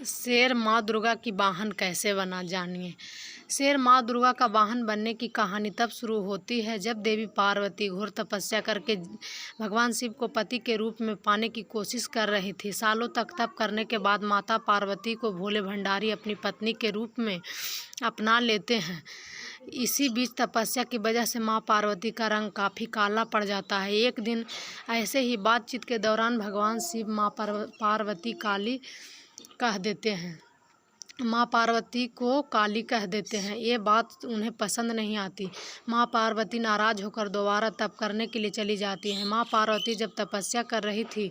शेर माँ दुर्गा की वाहन कैसे बना, जानिए। शेर माँ दुर्गा का वाहन बनने की कहानी तब शुरू होती है जब देवी पार्वती घोर तपस्या करके भगवान शिव को पति के रूप में पाने की कोशिश कर रही थी। सालों तक तप करने के बाद माता पार्वती को भोले भंडारी अपनी पत्नी के रूप में अपना लेते हैं। इसी बीच तपस्या की वजह से माँ पार्वती का रंग काफ़ी काला पड़ जाता है। एक दिन ऐसे ही बातचीत के दौरान भगवान शिव माँ पार्वती काली कह देते हैं माँ पार्वती को काली कह देते हैं। ये बात उन्हें पसंद नहीं आती। माँ पार्वती नाराज़ होकर दोबारा तप करने के लिए चली जाती हैं। माँ पार्वती जब तपस्या कर रही थी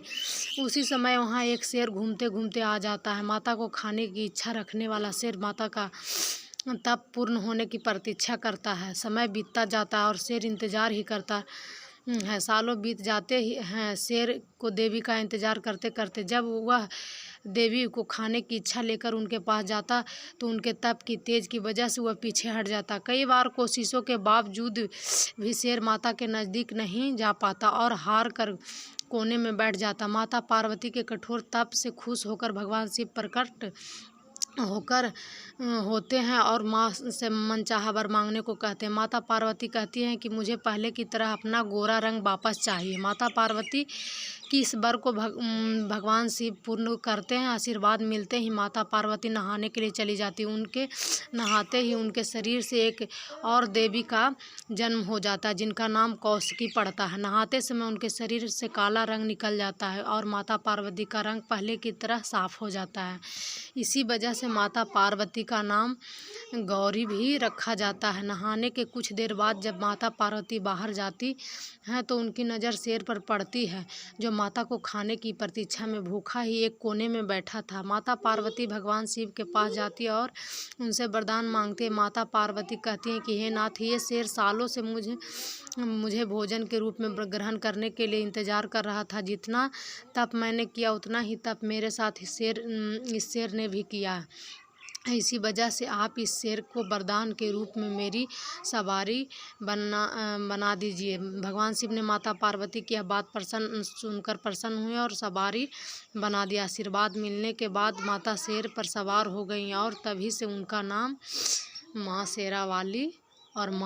उसी समय वहाँ एक शेर घूमते घूमते आ जाता है। माता को खाने की इच्छा रखने वाला शेर माता का तप पूर्ण होने की प्रतीक्षा करता है। समय बीतता जाता है और शेर इंतज़ार ही करता है। सालों बीत जाते ही हैं। शेर को देवी का इंतज़ार करते करते जब वह देवी को खाने की इच्छा लेकर उनके पास जाता तो उनके तप की तेज की वजह से वह पीछे हट जाता। कई बार कोशिशों के बावजूद भी शेर माता के नज़दीक नहीं जा पाता और हार कर कोने में बैठ जाता। माता पार्वती के कठोर तप से खुश होकर भगवान शिव प्रकट होते हैं और माँ से मनचाहा वर मांगने को कहते हैं। माता पार्वती कहती हैं कि मुझे पहले की तरह अपना गोरा रंग वापस चाहिए। माता पार्वती की इस वर को भगवान शिव पूर्ण करते हैं। आशीर्वाद मिलते ही माता पार्वती नहाने के लिए चली जाती। उनके नहाते ही उनके शरीर से एक और देवी का जन्म हो जाता है जिनका नाम कौशिकी पड़ता है। नहाते समय उनके शरीर से काला रंग निकल जाता है और माता पार्वती का रंग पहले की तरह साफ हो जाता है। इसी वजह से माता पार्वती का नाम गौरी भी रखा जाता है। नहाने के कुछ देर बाद जब माता पार्वती बाहर जाती हैं तो उनकी नज़र शेर पर पड़ती है जो माता को खाने की प्रतीक्षा में भूखा ही एक कोने में बैठा था। माता पार्वती भगवान शिव के पास जाती और उनसे वरदान मांगते। माता पार्वती कहती हैं कि हे नाथ, ये शेर सालों से मुझे भोजन के रूप में ग्रहण करने के लिए इंतज़ार कर रहा था। जितना तप मैंने किया उतना ही तप मेरे साथ इस शेर ने भी किया है। इसी वजह से आप इस शेर को वरदान के रूप में मेरी सवारी बना दीजिए। भगवान शिव ने माता पार्वती की यह बात सुनकर प्रसन्न हुए और सवारी बना दिया। आशीर्वाद मिलने के बाद माता शेर पर सवार हो गई और तभी से उनका नाम माँ शेरावाली और माँ